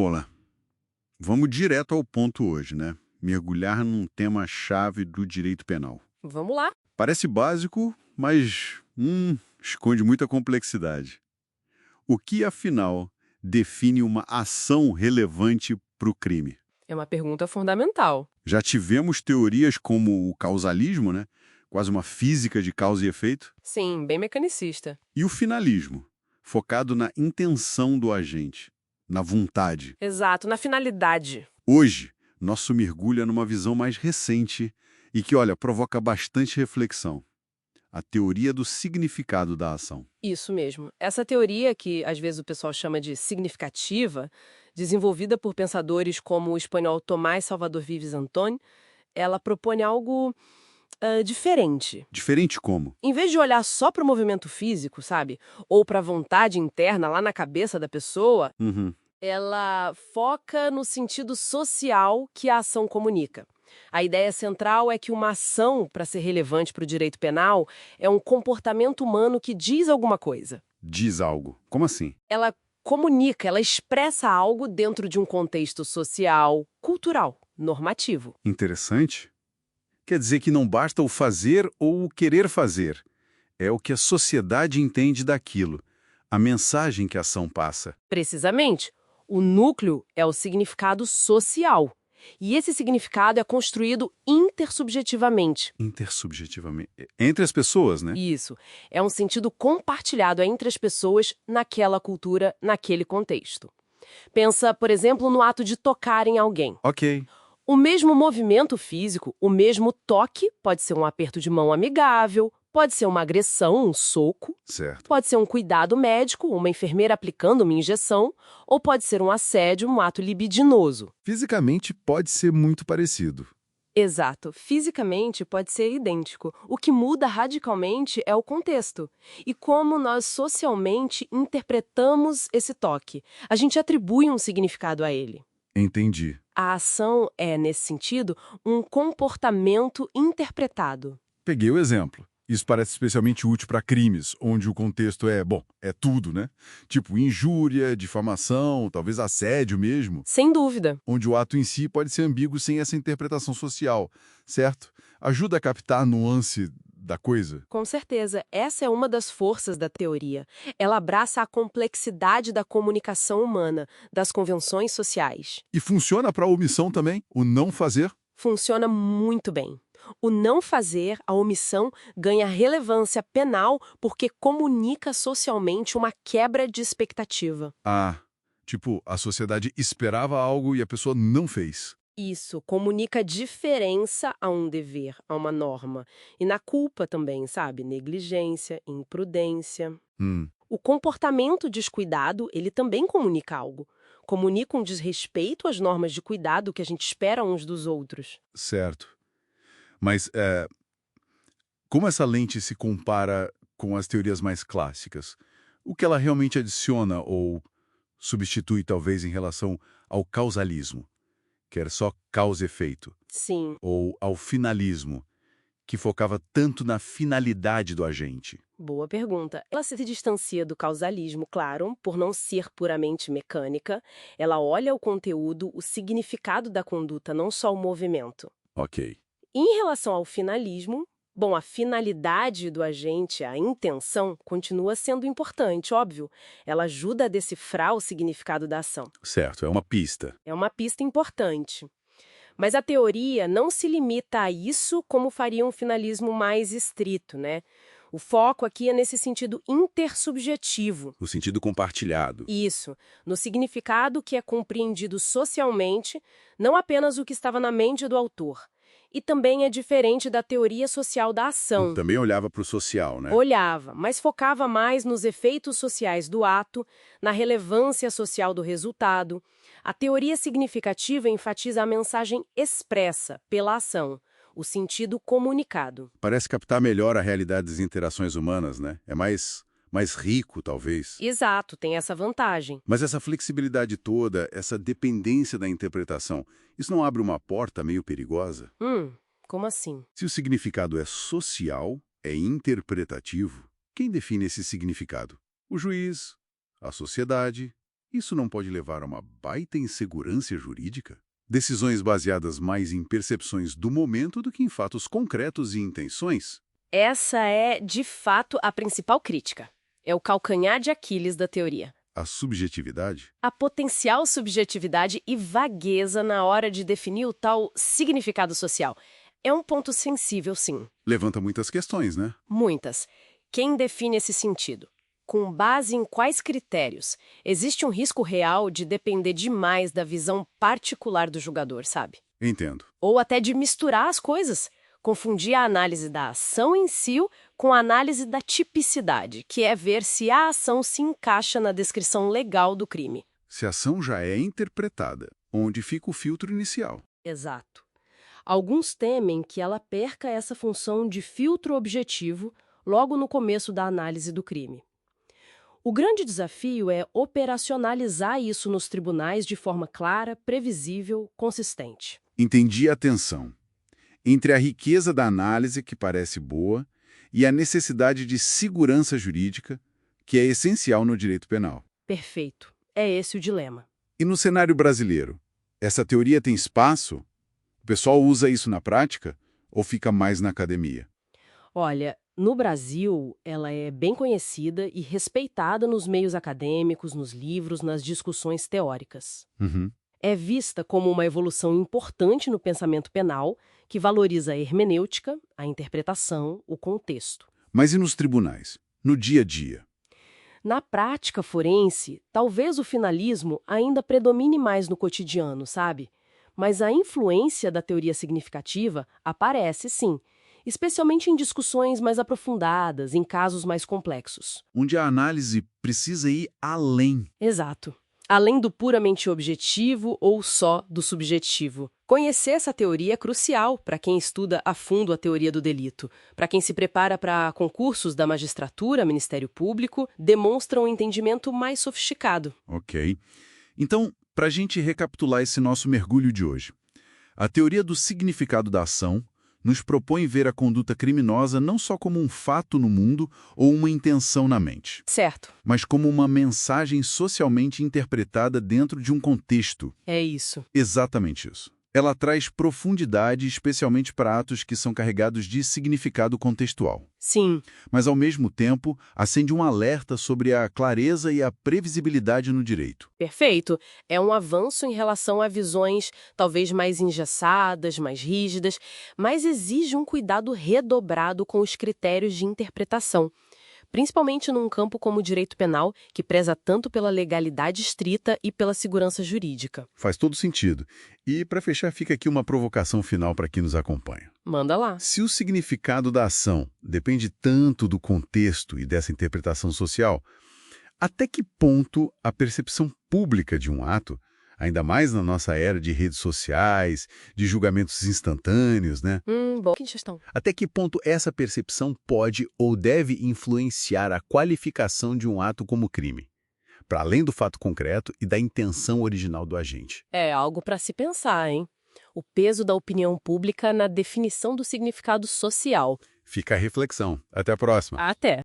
Olá, vamos direto ao ponto hoje, né? Mergulhar num tema-chave do direito penal. Vamos lá. Parece básico, mas esconde muita complexidade. O que, afinal, define uma ação relevante para o crime? É uma pergunta fundamental. Já tivemos teorias como o causalismo, né? Quase uma física de causa e efeito. Sim, bem mecanicista. E o finalismo, focado na intenção do agente, na vontade. Exato, na finalidade. Hoje, nosso mergulho é numa visão mais recente e que, olha, provoca bastante reflexão. A teoria do significado da ação. Isso mesmo. Essa teoria, que às vezes o pessoal chama de significativa, desenvolvida por pensadores como o espanhol Tomás Salvador Vives Antón, ela propõe algo diferente. Diferente como? Em vez de olhar só para o movimento físico, sabe? Ou para a vontade interna lá na cabeça da pessoa, Uhum. ela foca no sentido social que a ação comunica. A ideia central é que uma ação, para ser relevante para o direito penal, é um comportamento humano que diz alguma coisa. Diz algo. Como assim? Ela comunica, ela expressa algo dentro de um contexto social, cultural, normativo. Interessante. Quer dizer que não basta o fazer ou o querer fazer. É o que a sociedade entende daquilo. A mensagem que a ação passa. Precisamente, o núcleo é o significado social. E esse significado é construído intersubjetivamente. Intersubjetivamente. Entre as pessoas, né? Isso. É um sentido compartilhado entre as pessoas naquela cultura, naquele contexto. Pensa, por exemplo, no ato de tocar em alguém. Ok. O mesmo movimento físico, o mesmo toque, pode ser um aperto de mão amigável, pode ser uma agressão, um soco, Certo. pode ser um cuidado médico, uma enfermeira aplicando uma injeção, ou pode ser um assédio, um ato libidinoso. Fisicamente pode ser muito parecido. Exato. Fisicamente pode ser idêntico. O que muda radicalmente é o contexto e como nós socialmente interpretamos esse toque. A gente atribui um significado a ele. Entendi. A ação é, nesse sentido, um comportamento interpretado. Peguei o exemplo. Isso parece especialmente útil para crimes, onde o contexto é tudo, né? Tipo injúria, difamação, talvez assédio mesmo, Sem dúvida. onde o ato em si pode ser ambíguo sem essa interpretação social, certo? Ajuda a captar a nuance da coisa. Com certeza, essa é uma das forças da teoria. Ela abraça a complexidade da comunicação humana, das convenções sociais. E funciona para a omissão também, o não fazer. Funciona muito bem. O não fazer, a omissão, ganha relevância penal porque comunica socialmente uma quebra de expectativa. Ah, tipo, a sociedade esperava algo e a pessoa não fez. Isso comunica diferença a um dever, a uma norma. E na culpa também, sabe? Negligência, imprudência. Hum, O comportamento descuidado, ele também comunica algo. Comunica um desrespeito às normas de cuidado que a gente espera uns dos outros. certo. Mas como essa lente se compara com as teorias mais clássicas? O que ela realmente adiciona ou substitui, talvez, em relação ao causalismo, que era só causa e efeito, Sim. ou ao finalismo, que focava tanto na finalidade do agente? Boa pergunta. Ela se distancia do causalismo, claro, por não ser puramente mecânica. Ela olha o conteúdo, o significado da conduta, não só o movimento. Ok. Em relação ao finalismo, bom, a finalidade do agente, a intenção, continua sendo importante, óbvio. Ela ajuda a decifrar o significado da ação. Certo, é uma pista. É uma pista importante. Mas a teoria não se limita a isso como faria um finalismo mais estrito, né? O foco aqui é nesse sentido intersubjetivo. No sentido compartilhado. Isso, no significado que é compreendido socialmente, não apenas o que estava na mente do autor. E também é diferente da teoria social da ação. Também olhava para o social, né? Olhava, mas focava mais nos efeitos sociais do ato, na relevância social do resultado. A teoria significativa enfatiza a mensagem expressa pela ação, o sentido comunicado. Parece captar melhor a realidade das interações humanas, né? É mais rico, talvez. Exato, tem essa vantagem. Mas essa flexibilidade toda, essa dependência da interpretação, isso não abre uma porta meio perigosa? Como assim? Se o significado é social, é interpretativo, quem define esse significado? O juiz, a sociedade, Isso não pode levar a uma baita insegurança jurídica? Decisões baseadas mais em percepções do momento do que em fatos concretos e intenções? Essa é, de fato, a principal crítica. É o calcanhar de Aquiles da teoria. A subjetividade? A potencial subjetividade e vagueza na hora de definir o tal significado social. É um ponto sensível, sim. Levanta muitas questões, né? Muitas. Quem define esse sentido? Com base em quais critérios? Existe um risco real de depender demais da visão particular do julgador, sabe? Entendo. Ou até de misturar as coisas. Confundir a análise da ação em si com a análise da tipicidade, que é ver se a ação se encaixa na descrição legal do crime. Se a ação já é interpretada, onde fica o filtro inicial? Exato. Alguns temem que ela perca essa função de filtro objetivo logo no começo da análise do crime. O grande desafio é operacionalizar isso nos tribunais de forma clara, previsível, consistente. Entendi a tensão entre a riqueza da análise, que parece boa, e a necessidade de segurança jurídica, que é essencial no direito penal. Perfeito. É esse o dilema. E no cenário brasileiro, essa teoria tem espaço? O pessoal usa isso na prática ou fica mais na academia? Olha, no Brasil, ela é bem conhecida e respeitada nos meios acadêmicos, nos livros, nas discussões teóricas. Uhum. É vista como uma evolução importante no pensamento penal, que valoriza a hermenêutica, a interpretação, o contexto. Mas e nos tribunais? No dia a dia? Na prática forense, talvez o finalismo ainda predomine mais no cotidiano, sabe? Mas a influência da teoria significativa aparece, sim, especialmente em discussões mais aprofundadas, em casos mais complexos. Onde a análise precisa ir além. Exato. Além do puramente objetivo ou só do subjetivo. Conhecer essa teoria é crucial para quem estuda a fundo a teoria do delito. Para quem se prepara para concursos da magistratura, Ministério Público, demonstra um entendimento mais sofisticado. Ok. Então, para a gente recapitular esse nosso mergulho de hoje, a teoria do significado da ação nos propõe ver a conduta criminosa não só como um fato no mundo ou uma intenção na mente, Certo. mas como uma mensagem socialmente interpretada dentro de um contexto. É isso. Exatamente isso. Ela traz profundidade, especialmente para atos que são carregados de significado contextual. Sim. Mas, ao mesmo tempo, acende um alerta sobre a clareza e a previsibilidade no direito. Perfeito. É um avanço em relação a visões talvez mais engessadas, mais rígidas, mas exige um cuidado redobrado com os critérios de interpretação. Principalmente num campo como o direito penal, que preza tanto pela legalidade estrita e pela segurança jurídica. Faz todo sentido. E, para fechar, fica aqui uma provocação final para quem nos acompanha. Manda lá. Se o significado da ação depende tanto do contexto e dessa interpretação social, até que ponto a percepção pública de um ato, ainda mais na nossa era de redes sociais, de julgamentos instantâneos, né? Boa questão. Até que ponto essa percepção pode ou deve influenciar a qualificação de um ato como crime, para além do fato concreto e da intenção original do agente? É algo para se pensar, hein? O peso da opinião pública na definição do significado social. Fica a reflexão. Até a próxima. Até!